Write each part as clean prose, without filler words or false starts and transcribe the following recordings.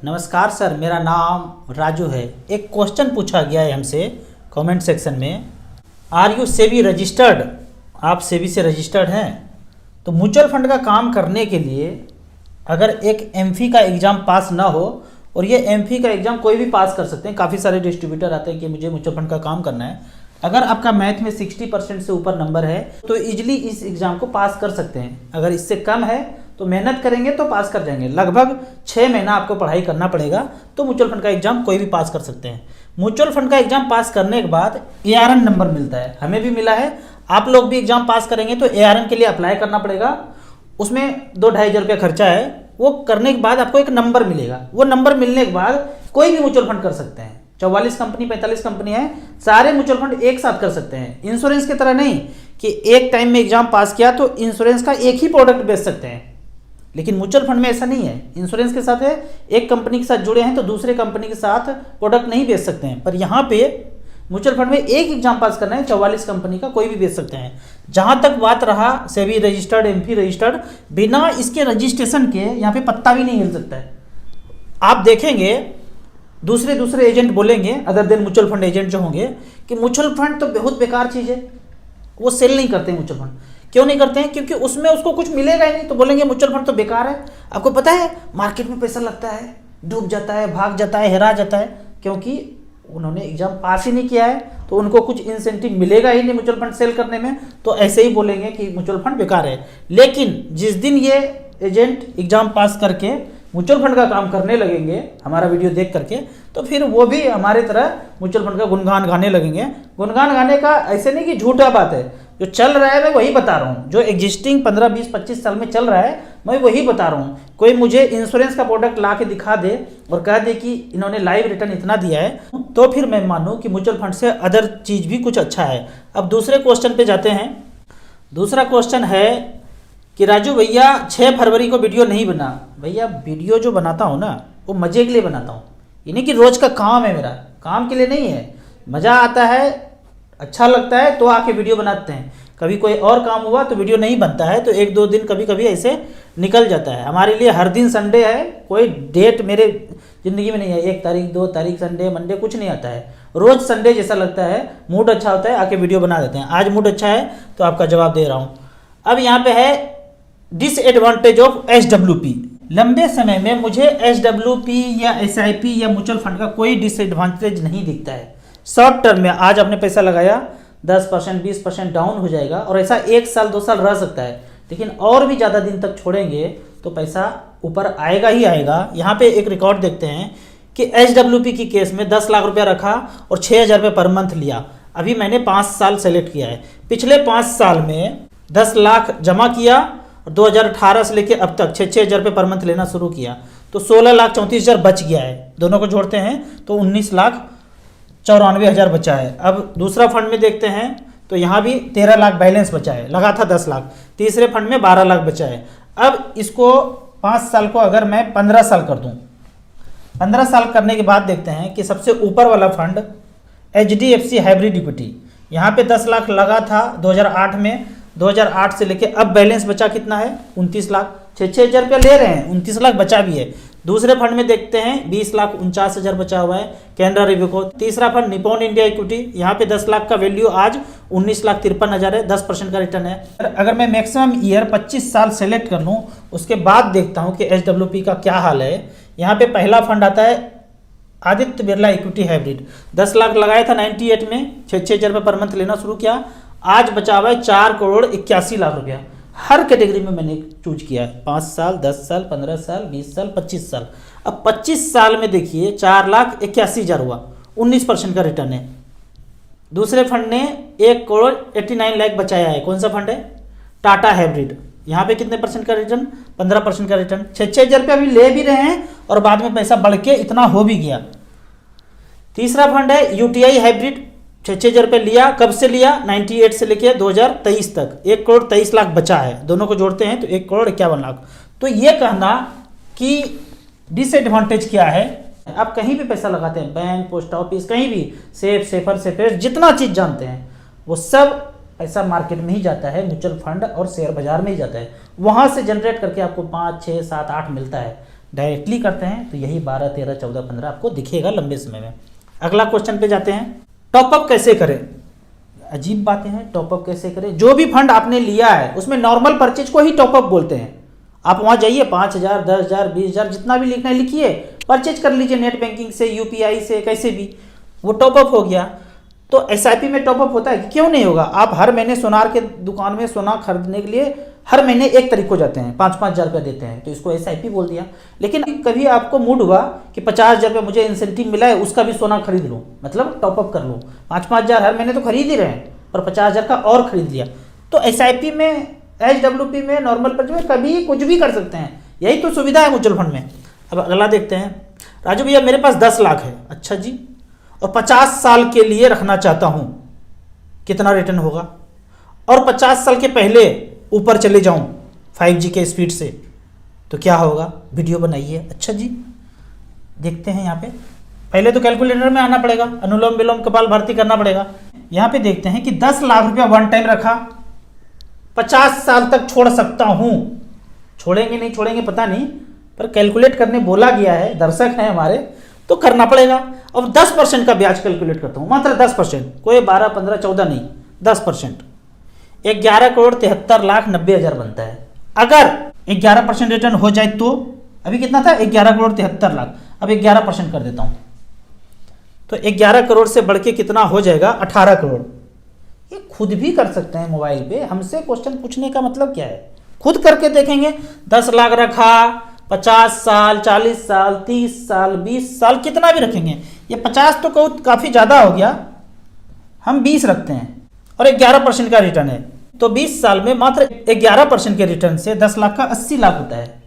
नमस्कार सर, मेरा नाम राजू है। एक क्वेश्चन पूछा गया है हमसे कमेंट सेक्शन में, आर यू सेबी रजिस्टर्ड? आप सेबी से रजिस्टर्ड हैं? तो म्यूचुअल फंड का काम करने के लिए अगर एक एमफी का एग्ज़ाम पास ना हो, और ये एमफी का एग्ज़ाम कोई भी पास कर सकते हैं, काफ़ी सारे डिस्ट्रीब्यूटर आते हैं कि मुझे म्यूचुअल फंड का काम करना है, अगर आपका मैथ में 60% से ऊपर नंबर है तो इजीली इस एग्ज़ाम को पास कर सकते हैं। अगर इससे कम है तो मेहनत करेंगे तो पास कर जाएंगे। लगभग 6 महीना आपको पढ़ाई करना पड़ेगा तो म्यूचुअल फंड का एग्ज़ाम कोई भी पास कर सकते हैं। म्यूचुअल फंड का एग्ज़ाम पास करने के बाद ARN नंबर मिलता है, हमें भी मिला है। आप लोग भी एग्ज़ाम पास करेंगे तो ARN के लिए अप्लाई करना पड़ेगा। उसमें 2-2.5 हज़ार रुपया खर्चा है। वो करने के बाद आपको एक नंबर मिलेगा। वो नंबर मिलने के बाद कोई भी म्यूचुअल फंड कर सकते हैं। 44 कंपनी 45 कंपनी है, सारे म्यूचुअल फंड एक साथ कर सकते हैं। इंश्योरेंस की तरह नहीं कि एक टाइम में एग्जाम पास किया तो इंश्योरेंस का एक ही प्रोडक्ट बेच सकते हैं, लेकिन म्यूचुअल फंड में ऐसा नहीं है। इंश्योरेंस के साथ है, एक कंपनी के साथ जुड़े हैं तो दूसरे कंपनी के साथ प्रोडक्ट नहीं बेच सकते हैं। पर यहाँ पे म्यूचुअल फंड में एक एग्जाम पास करना है, 44 कंपनी का कोई भी बेच सकते हैं। जहाँ तक बात रहा सेबी रजिस्टर्ड, एमपी रजिस्टर्ड, बिना इसके रजिस्ट्रेशन के यहाँ पे पत्ता भी नहीं हिल सकता है। आप देखेंगे दूसरे एजेंट बोलेंगे, other than mutual fund agent जो होंगे, कि म्यूचुअल फंड तो बहुत बेकार चीज़ है, वो सेल नहीं करते म्यूचुअल फंड। क्यों नहीं करते हैं? क्योंकि उसमें उसको कुछ मिलेगा ही नहीं, तो बोलेंगे म्यूचुअल फंड तो बेकार है। आपको पता है मार्केट में पैसा लगता है, डूब जाता है, भाग जाता है, हेरा जाता है, क्योंकि उन्होंने एग्जाम पास ही नहीं किया है, तो उनको कुछ इंसेंटिव मिलेगा ही नहीं म्यूचुअल फंड सेल करने में। तो ऐसे ही बोलेंगे कि म्यूचुअल फंड बेकार है। लेकिन जिस दिन ये एजेंट एग्जाम पास करके म्यूचुअल फंड का काम करने लगेंगे, हमारा वीडियो देख करके, तो फिर वो भी हमारे तरह म्यूचुअल फंड का गुणगान गाने लगेंगे। गुणगान गाने का ऐसे नहीं कि झूठा बात है, जो चल रहा है मैं वही बता रहा हूँ। जो एग्जिस्टिंग 15, 20, 25 साल में चल रहा है मैं वही बता रहा हूँ। कोई मुझे इंश्योरेंस का प्रोडक्ट ला के दिखा दे और कह दे कि इन्होंने लाइव रिटर्न इतना दिया है, तो फिर मैं मानूँ कि म्यूचुअल फंड से अदर चीज़ भी कुछ अच्छा है। अब दूसरे क्वेश्चन पे जाते हैं। दूसरा क्वेश्चन है कि राजू भैया 6 फरवरी को वीडियो नहीं बना। भैया वीडियो जो बनाता हूँ ना, वो मज़े के लिए बनाता हूँ, ये नहीं कि रोज़ का काम है, मेरा काम के लिए नहीं है। मज़ा आता है, अच्छा लगता है तो आके वीडियो बनाते हैं। कभी कोई और काम हुआ तो वीडियो नहीं बनता है, तो 1-2 दिन कभी कभी ऐसे निकल जाता है। हमारे लिए हर दिन संडे है, कोई डेट मेरे ज़िंदगी में नहीं है 1 तारीख 2 तारीख संडे मंडे कुछ नहीं आता है। रोज़ संडे जैसा लगता है, मूड अच्छा होता है, आके वीडियो बना देते हैं। आज मूड अच्छा है तो आपका जवाब दे रहा हूँ। अब यहाँ पे है डिसएडवांटेज ऑफ SWP। लंबे समय में मुझे SWP या SIP या म्यूचुअल फंड का कोई डिसएडवांटेज नहीं दिखता है। शॉर्ट टर्म में आज आपने पैसा लगाया, 10% 20% डाउन हो जाएगा, और ऐसा 1 साल 2 साल रह सकता है, लेकिन और भी ज़्यादा दिन तक छोड़ेंगे तो पैसा ऊपर आएगा ही आएगा। यहाँ पे एक रिकॉर्ड देखते हैं कि SWP की केस में 10 लाख रुपया रखा और 6,000 रुपये पर मंथ लिया। अभी मैंने 5 साल सेलेक्ट किया है। पिछले 5 साल में 10 लाख जमा किया और 2018 से लेके अब तक 6-6 हज़ार रुपये पर मंथ लेना शुरू किया, तो 16,34,000 बच गया है। दोनों को जोड़ते हैं तो 19,94,000 बचा है। अब दूसरा फंड में देखते हैं तो यहाँ भी 13 लाख बैलेंस बचा है, लगा था 10 लाख। तीसरे फंड में 12 लाख बचा है। अब इसको 5 साल को अगर मैं 15 साल कर दूँ, 15 साल करने के बाद देखते हैं कि सबसे ऊपर वाला फंड HDFC हाइब्रिड इक्विटी, यहाँ पे 10 लाख लगा था 2008 में। 2008 से लेके अब बैलेंस बचा कितना है? 29 लाख। 6-6 हज़ार रुपया ले रहे हैं, 29 लाख बचा भी है। दूसरे फंड में देखते हैं 20,49,000 बचा हुआ है कैनरा रिव्यू को। तीसरा फंड निप्पॉन इंडिया इक्विटी, यहाँ पे 10 लाख का वैल्यू आज 19,53,000 है, 10% का रिटर्न है। अगर मैं मैक्सिमम ईयर 25 साल सेलेक्ट कर लूँ, उसके बाद देखता हूँ कि SWP का क्या हाल है। यहाँ पे पहला फंड आता है आदित्य बिरला इक्विटी हाइब्रिड, 10 लाख लगाया था 98 में, 6-6 हज़ार रुपये पर मंथ लेना शुरू किया। आज बचा हुआ है 4,81,00,000 रुपया। हर कैटेगरी में मैंने चूज किया है, 5 साल 10 साल 15 साल 20 साल 25 साल। अब 25 साल में देखिए 4,81,000 हुआ, 19% का रिटर्न है। दूसरे फंड ने 1,89,00,000 बचाया है। कौन सा फंड है? टाटा हाइब्रिड। यहाँ पे कितने परसेंट का रिटर्न? 15% का रिटर्न। 6-6 हज़ार रुपया भी ले भी रहे हैं और बाद में पैसा बढ़ के इतना हो भी गया। तीसरा फंड है UTI हाइब्रिड, 6-6 हज़ार रुपये लिया। कब से लिया? 98 से लेके 2023 तक 1,23,00,000 बचा है। दोनों को जोड़ते हैं तो 1,51,00,000। तो ये कहना कि डिसएडवांटेज क्या है, आप कहीं भी पैसा लगाते हैं, बैंक, पोस्ट ऑफिस, कहीं भी, सेफ, सेफर, सेफेस्ट, जितना चीज़ जानते हैं वो सब पैसा मार्केट में ही जाता है, म्यूचुअल फंड और शेयर बाजार में ही जाता है। वहाँ से जनरेट करके आपको 5, 6, 7, 8 मिलता है। डायरेक्टली करते हैं तो यही 12, 13, 14, 15 आपको दिखेगा लंबे समय में। अगला क्वेश्चन पे जाते हैं, टॉपअप कैसे करें। अजीब बातें हैं, टॉपअप कैसे करें। जो भी फंड आपने लिया है उसमें नॉर्मल परचेज को ही टॉपअप बोलते हैं। आप वहाँ जाइए 5,000, 10,000, 20,000 जितना भी लिखना है लिखिए, परचेज कर लीजिए नेट बैंकिंग से, यूपीआई से, कैसे भी, वो टॉपअप हो गया। तो एसआईपी में टॉपअप होता है, क्यों नहीं होगा। आप हर महीने सोनार के दुकान में सोना खरीदने के लिए हर महीने 1 तारीख को जाते हैं, 5-5 हज़ार रुपया देते हैं, तो इसको एसआईपी बोल दिया। लेकिन कभी आपको मूड हुआ कि 50,000 रुपया मुझे इंसेंटिव मिला है, उसका भी सोना खरीद लूँ, मतलब टॉपअप कर लूँ। 5-5 हज़ार हर महीने तो खरीद ही रहे हैं, और 50,000 का और खरीद लिया। तो एसआईपी में, एचडब्ल्यूपी में, नॉर्मल परचेज में कभी कुछ भी कर सकते हैं, यही तो सुविधा है म्यूचुअल फंड में। अब अगला देखते हैं, राजू भैया मेरे पास 10 लाख है, अच्छा जी, और 50 साल के लिए रखना चाहता हूँ, कितना रिटर्न होगा। और 50 साल के पहले ऊपर चले जाऊँ 5G के स्पीड से तो क्या होगा, वीडियो बनाइए। अच्छा जी, देखते हैं यहाँ पे, पहले तो कैलकुलेटर में आना पड़ेगा, अनुलोम विलोम कपालभाति करना पड़ेगा। यहाँ पे देखते हैं कि 10 लाख रुपया वन टाइम रखा, 50 साल तक छोड़ सकता हूँ। छोड़ेंगे नहीं छोड़ेंगे पता नहीं, पर कैलकुलेट करने बोला गया है, दर्शक हैं हमारे, तो करना पड़ेगा। अब 10% का ब्याज कैलकुलेट करता हूँ, मात्र 10%, कोई 12, 15, 14 नहीं, 10%। 11,73,90,000 बनता है। अगर 11% रिटर्न हो जाए तो, अभी कितना था, 11,73,00,000, अब 11% कर देता हूँ, तो 11 करोड़ से बढ़ के कितना हो जाएगा, 18 करोड़। ये खुद भी कर सकते हैं मोबाइल पे, हमसे क्वेश्चन पूछने का मतलब क्या है, खुद करके देखेंगे। 10 लाख रखा, 50 साल, 40 साल, 30 साल, 20 साल, कितना भी रखेंगे। ये 50 तो काफ़ी ज़्यादा हो गया, हम 20 रखते हैं, और 11% का रिटर्न है, तो 20 साल में मात्र 11% के रिटर्न से 10 लाख का 80 लाख होता है।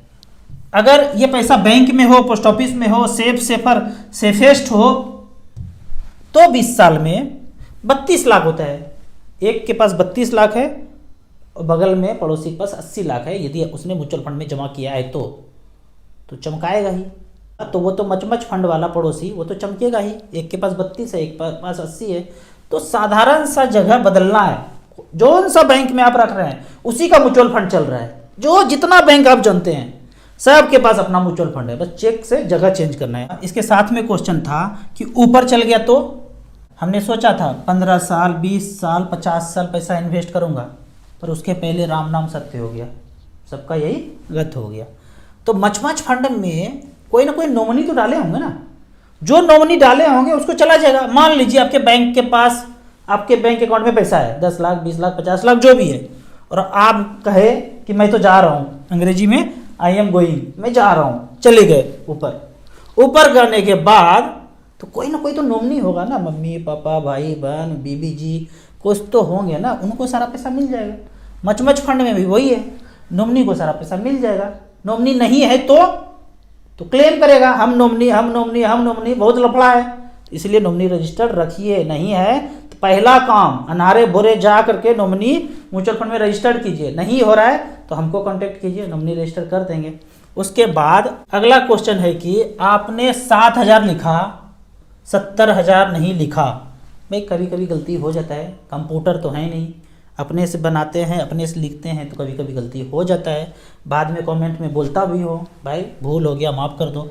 अगर ये पैसा बैंक में हो, पोस्ट ऑफिस में हो, सेफेस्ट हो, तो 20 साल में 32 लाख होता है। एक के पास 32 लाख है और बगल में पड़ोसी के पास 80 लाख है। यदि उसने म्यूचुअल फंड में जमा किया है तो चमकाएगा ही। तो वो तो मचमच फंड वाला पड़ोसी, वो तो चमकेगा ही। एक के पास 32 है, एक के पास 80 है, तो साधारण सा जगह बदलना है। जो सा बैंक में आप रख रहे हैं उसी का म्यूचुअल फंड चल रहा है, जो जितना बैंक आप जानते हैं सबके पास अपना म्यूचुअल फंड है, बस चेक से जगह चेंज करना है। इसके साथ में क्वेश्चन था कि ऊपर चल गया तो हमने सोचा था 15 साल, 20 साल, 50 साल पैसा इन्वेस्ट करूंगा, पर उसके पहले राम नाम सत्य हो गया, सबका यही गत हो गया। तो मचमच फंड में कोई ना कोई नॉमिनी तो डाले होंगे ना, जो नॉमिनी डाले होंगे उसको चला जाएगा। मान लीजिए आपके बैंक के पास, आपके बैंक अकाउंट में पैसा है 10 लाख, 20 लाख, 50 लाख, जो भी है, और आप कहे कि मैं तो जा रहा हूँ, अंग्रेजी में आई एम गोइंग, मैं जा रहा हूँ, चले गए ऊपर करने के बाद तो कोई ना कोई तो नॉमिनी होगा ना, मम्मी पापा, भाई बहन, बीबी जी, कुछ तो होंगे ना, उनको सारा पैसा मिल जाएगा। मचमच फंड में भी वही है, नॉमिनी को सारा पैसा मिल जाएगा। नॉमिनी नहीं है तो क्लेम करेगा, हम नॉमिनी, बहुत लफड़ा है, इसलिए नॉमिनी रजिस्टर्ड रखिए। नहीं है तो पहला काम अनारे बोरे जा करके नॉमिनी म्यूचुअल फंड में रजिस्टर्ड कीजिए। नहीं हो रहा है तो हमको कांटेक्ट कीजिए, नॉमिनी रजिस्टर कर देंगे। उसके बाद अगला क्वेश्चन है कि आपने 7,000 लिखा, 70,000 नहीं लिखा। भाई कभी कभी गलती हो जाता है, कंप्यूटर तो है नहीं, अपने से बनाते हैं, अपने से लिखते हैं, तो कभी कभी गलती हो जाता है। बाद में कमेंट में बोलता भी हो, भाई भूल हो गया, माफ़ कर दो।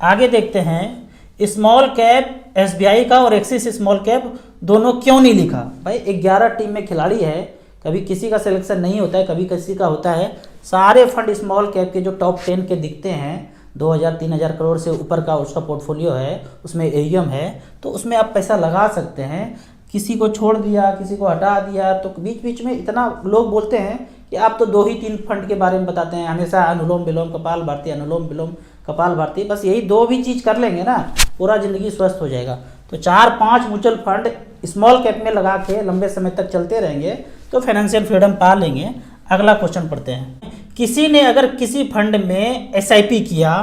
आगे देखते हैं, स्मॉल कैप एसबीआई का और एक्सिस स्मॉल कैप दोनों क्यों नहीं लिखा। भाई 11 टीम में खिलाड़ी है, कभी किसी का सिलेक्शन नहीं होता है, कभी किसी का होता है। सारे फंड स्मॉल कैप के जो टॉप 10 के दिखते हैं, 2,000-3,000 करोड़ से ऊपर का उसका पोर्टफोलियो है, उसमें एयूएम है, तो उसमें आप पैसा लगा सकते हैं। किसी को छोड़ दिया, किसी को हटा दिया, तो बीच बीच में इतना लोग बोलते हैं कि आप तो 2 ही 3 फंड के बारे में बताते हैं हमेशा, अनुलोम विलोम कपालभाति, अनुलोम विलोम कपालभाति, बस यही 2 भी चीज़ कर लेंगे ना, पूरा ज़िंदगी स्वस्थ हो जाएगा। तो 4-5 म्यूचुअल फंड स्मॉल कैप में लगा के लंबे समय तक चलते रहेंगे तो फाइनेंशियल फ्रीडम पा लेंगे। अगला क्वेश्चन पढ़ते हैं, किसी ने अगर किसी फंड में एसआईपी किया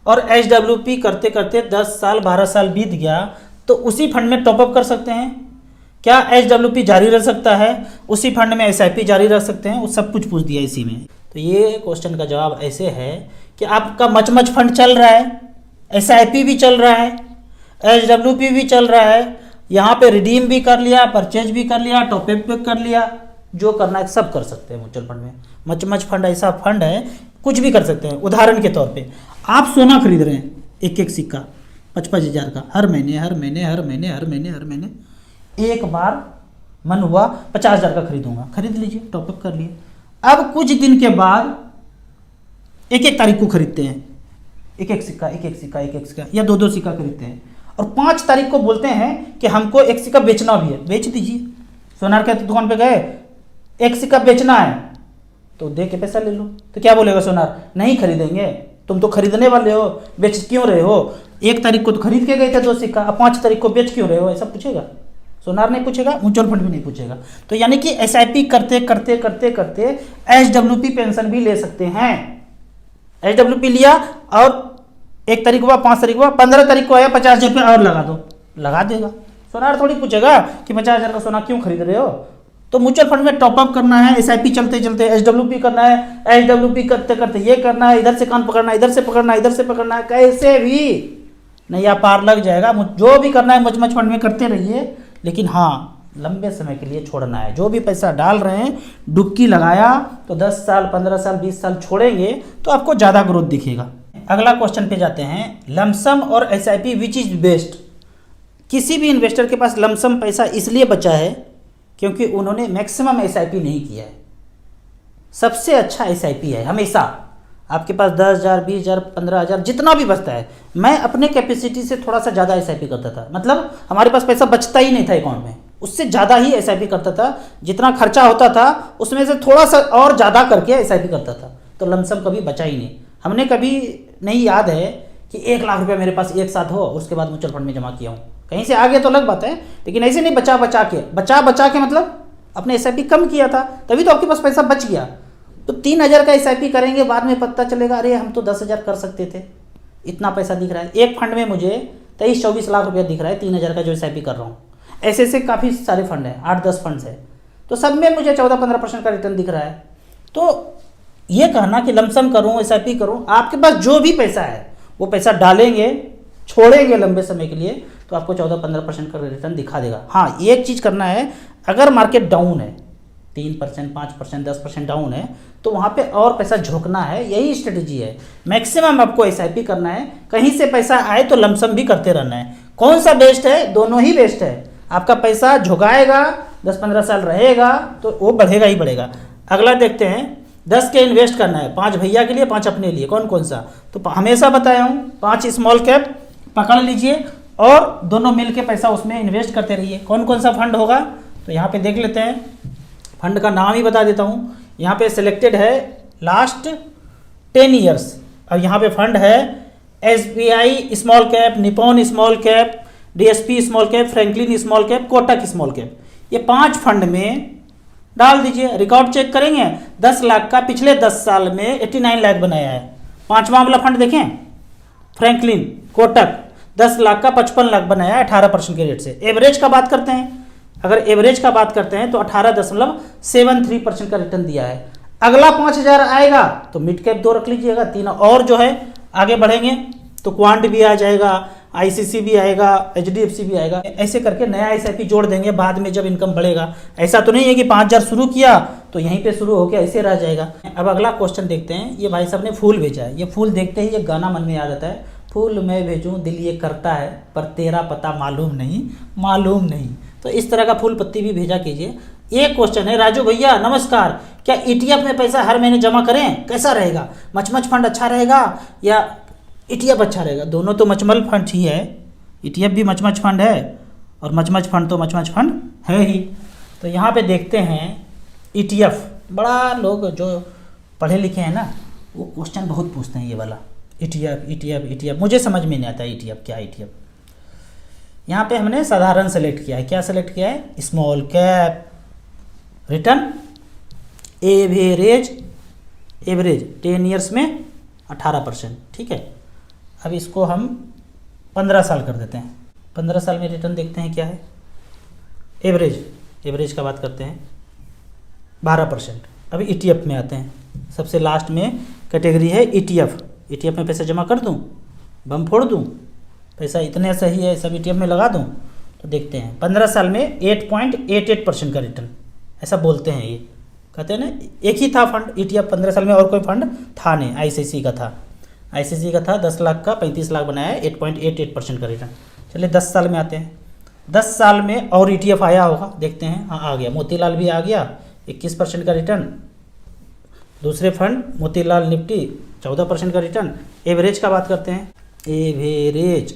और एचडब्ल्यूपी करते करते 10 साल 12 साल बीत गया, तो उसी फंड में टॉपअप कर सकते हैं क्या? एचडब्ल्यूपी जारी रह सकता है, उसी फंड में एसआईपी जारी रख सकते हैं? वो सब कुछ पूछ दिया इसी में। तो ये क्वेश्चन का जवाब ऐसे है कि आपका मचमच फंड चल रहा है, एसआईपी भी चल रहा है, एचडब्ल्यूपी भी चल रहा है, यहाँ पे रिडीम भी कर लिया, परचेज भी कर लिया, टॉपअप भी कर लिया, जो करना है सब कर सकते हैं म्यूचुअल फंड में। मचमच फंड ऐसा फंड है, कुछ भी कर सकते हैं। उदाहरण के तौर पे आप सोना खरीद रहे हैं एक एक सिक्का 55,000 का, हर महीने हर महीने हर महीने हर महीने हर महीने, एक बार मन हुआ 50,000 का खरीदूंगा, खरीद लीजिए, टॉपअप कर लिए। अब कुछ दिन के बाद एक एक तारीख को खरीदते हैं, एक एक सिक्का एक एक सिक्का एक एक सिक्का, या दो दो सिक्का खरीदते हैं, और 5 तारीख को बोलते हैं कि हमको एक सिक्का बेचना भी है, बेच दीजिए। सोनार के दुकान पे गए, एक सिक्का बेचना है तो दे के पैसा ले लो, तो क्या बोलेगा सोनार, नहीं खरीदेंगे, तुम तो खरीदने वाले हो, बेच क्यों रहे हो, 1 तारीख को तो खरीद के गए थे 2 सिक्का, अब 5 तारीख को बेच क्यों रहे हो, ऐसा पूछेगा सोनार, नहीं पूछेगा, म्यूचुअल फंड भी नहीं पूछेगा। तो यानी कि SIP करते करते करते करते SWP पेंशन भी ले सकते हैं। SWP लिया और 1 तारीख हुआ, 5 तारीख हुआ, 15 तारीख को आया 50,000 रुपये और लगा दो, लगा देगा। सोनार थोड़ी पूछेगा कि 50,000 का सोना क्यों खरीद रहे हो। तो म्यूचुअल फंड में टॉपअप करना है, SIP चलते चलते SWP करना है, SWP करते करते ये करना है, इधर से कान पकड़ना है, इधर से पकड़ना है, इधर से पकड़ना है, कैसे भी नैया पार लग जाएगा। जो भी करना है म्यूचुअल फंड में करते रहिए, लेकिन हाँ लंबे समय के लिए छोड़ना है। जो भी पैसा डाल रहे हैं, डुबकी लगाया तो 10 साल 15 साल 20 साल छोड़ेंगे तो आपको ज़्यादा ग्रोथ दिखेगा। अगला क्वेश्चन पे जाते हैं, लमसम और SIP विच इज बेस्ट। किसी भी इन्वेस्टर के पास लमसम पैसा इसलिए बचा है क्योंकि उन्होंने मैक्सिमम SIP नहीं किया है। सबसे अच्छा SIP है हमेशा। आपके पास 10,000 20,000 15,000 जितना भी बचता है, मैं अपने कैपेसिटी से थोड़ा सा ज़्यादा SIP करता था, मतलब हमारे पास पैसा बचता ही नहीं था अकाउंट में, उससे ज़्यादा ही SIP करता था। जितना खर्चा होता था उसमें से थोड़ा सा और ज़्यादा करके SIP करता था, तो लमसम कभी बचा ही नहीं। हमने कभी नहीं, याद है कि 1 लाख रुपया मेरे पास एक साथ हो उसके बाद म्यूचुअल फंड में जमा किया हूँ, कहीं से आ गया तो अलग बात है, लेकिन ऐसे नहीं बचा बचा के मतलब अपने SIP कम किया था, तभी तो आपके पास पैसा बच गया। तो 3,000 का SIP करेंगे, बाद में पता चलेगा अरे हम तो 10,000 कर सकते थे, इतना पैसा दिख रहा है। एक फंड में मुझे 23-24 लाख रुपया दिख रहा है 3,000 का जो SIP कर रहा हूँ। ऐसे काफ़ी सारे फंड हैं, 8-10 फंड्स हैं, तो सब में मुझे 14-15% का रिटर्न दिख रहा है। तो ये कहना कि लमसम करूँ SIP करूँ, आपके पास जो भी पैसा है वो पैसा डालेंगे, छोड़ेंगे लंबे समय के लिए, तो आपको 14-15% का रिटर्न दिखा देगा। हाँ, एक चीज़ करना है, अगर मार्केट डाउन है 3%, 5%, 10% डाउन है, तो वहाँ पे और पैसा झोंकना है, यही स्ट्रेटजी है। मैक्सिमम आपको SIP करना है, कहीं से पैसा आए तो लमसम भी करते रहना है। कौन सा बेस्ट है? दोनों ही बेस्ट है। आपका पैसा झुकाएगा, 10-15 साल रहेगा तो वो बढ़ेगा ही बढ़ेगा। अगला देखते हैं, 10 के इन्वेस्ट करना है, 5 भैया के लिए 5 अपने लिए, कौन कौन सा? तो हमेशा बताया हूँ 5 स्मॉल कैप पकड़ लीजिए और दोनों मिल के पैसा उसमें इन्वेस्ट करते रहिए। कौन कौन सा फंड होगा तो यहाँ पे देख लेते हैं, फंड का नाम ही बता देता हूँ। यहाँ पे सिलेक्टेड है लास्ट 10 ईयर्स, और यहाँ पे फंड है SBI small cap, Nippon small cap, DSP small cap, Franklin small cap, Kotak small cap. ये 5 फंड में डाल दीजिए। रिकॉर्ड चेक करेंगे, 10 लाख का पिछले 10 साल में 89 लाख बनाया है। 5वां वाला फंड देखें, फ्रैंकलिन कोटक, 10 लाख का 55 लाख बनाया है 18% के रेट से। एवरेज का बात करते हैं, अगर एवरेज का बात करते हैं तो 18.73% का रिटर्न दिया है। अगला 5,000 आएगा तो मिड कैप 2 रख लीजिएगा, 3 और जो है आगे बढ़ेंगे तो क्वांट भी आ जाएगा, ICC भी आएगा, HDFC भी आएगा। ऐसे करके नया SIP जोड़ देंगे बाद में जब इनकम बढ़ेगा। ऐसा तो नहीं है कि 5,000 शुरू किया तो यहीं पे शुरू होकर ऐसे रह जाएगा। अब अगला क्वेश्चन देखते हैं, ये भाई साहब ने फूल भेजा है। ये फूल देखते ही ये गाना मन में याद आता है, फूल मैं भेजूँ दिल ये करता है पर तेरा पता मालूम नहीं। तो इस तरह का फूल पत्ती भी भेजा कीजिए। एक क्वेश्चन है, राजू भैया नमस्कार, क्या ETF में पैसा हर महीने जमा करें, कैसा रहेगा? मचमच फंड अच्छा रहेगा या ETF अच्छा रहेगा? दोनों तो मचमल फंड ही है, ETF भी मचमच फंड है और मचमच फंड तो मचमच फंड है ही। तो यहाँ पे देखते हैं ETF, बड़ा लोग जो पढ़े लिखे हैं ना वो क्वेश्चन बहुत पूछते हैं ये वाला, ETF। मुझे समझ में नहीं आता ETF क्या है। ETF यहाँ पे हमने साधारण सेलेक्ट किया है। क्या सेलेक्ट किया है? Small cap, return average 10 years में 18%, ठीक है। अब इसको हम 15 साल कर देते हैं। 15 साल में रिटर्न देखते हैं क्या है। एवरेज का बात करते हैं 12%। अभी ETF में आते हैं, सबसे लास्ट में कैटेगरी है ETF में पैसा जमा कर दूं, बम फोड़ दूं, पैसा इतने सही है सब ETF में लगा दूं, तो देखते हैं 15 साल में 8.88% का रिटर्न, ऐसा बोलते हैं। ये कहते हैं ना, एक ही था फंड ETF 15 साल में, और कोई फंड था नहीं, ICICI का था। आईसीसी का था 10 लाख का 35 लाख बनाया है, 8.88% का रिटर्न। चलिए 10 साल में आते हैं। 10 साल में और ETF आया होगा, देखते हैं। हाँ आ गया, मोतीलाल भी आ गया, 21% का रिटर्न। दूसरे फंड मोतीलाल निफ्टी 14% का रिटर्न। एवरेज का बात करते हैं, एवरेज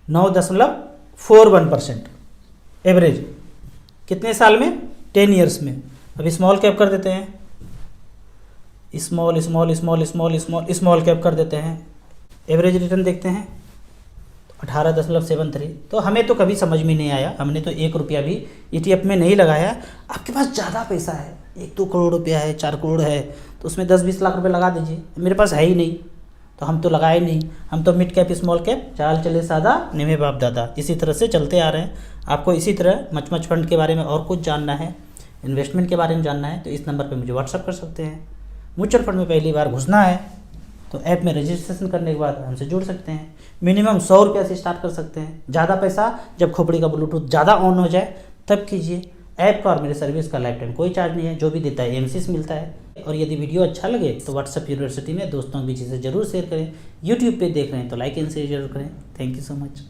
9.41% एवरेज। कितने साल में? 10 ईयर्स में। अभी स्मॉल कैप कर देते हैं, small small small small small small cap कर देते हैं। एवरेज रिटर्न देखते हैं 18.73। तो हमें तो कभी समझ में नहीं आया, हमने तो 1 रुपया भी ETF में नहीं लगाया। आपके पास ज़्यादा पैसा है, 1-2 करोड़ रुपया है, 4 करोड़ है, तो उसमें 10-20 लाख रुपए लगा दीजिए। मेरे पास है ही नहीं, तो हम तो लगाए नहीं। हम तो मिड कैप स्मॉल कैप, चाल चले सादा निमे बाप दादा, इसी तरह से चलते आ रहे हैं। आपको इसी तरह मच फंड के बारे में और कुछ जानना है, इन्वेस्टमेंट के बारे में जानना है, तो इस नंबर पर मुझे व्हाट्सअप कर सकते हैं। म्यूचुअल फंड में पहली बार घुसना है तो ऐप में रजिस्ट्रेशन करने के बाद हमसे जुड़ सकते हैं। मिनिमम 100 रुपये से स्टार्ट कर सकते हैं। ज़्यादा पैसा जब खोपड़ी का ब्लूटूथ ज़्यादा ऑन हो जाए तब कीजिए। ऐप का और मेरे सर्विस का लाइफ टाइम कोई चार्ज नहीं है, जो भी देता है एमसीस मिलता है। और यदि वीडियो अच्छा लगे तो व्हाट्सएप यूनिवर्सिटी में दोस्तों के बीच से जरूर शेयर करें। यूट्यूब पे देख रहे हैं तो लाइक एंड शेयर जरूर करें। Thank you so much.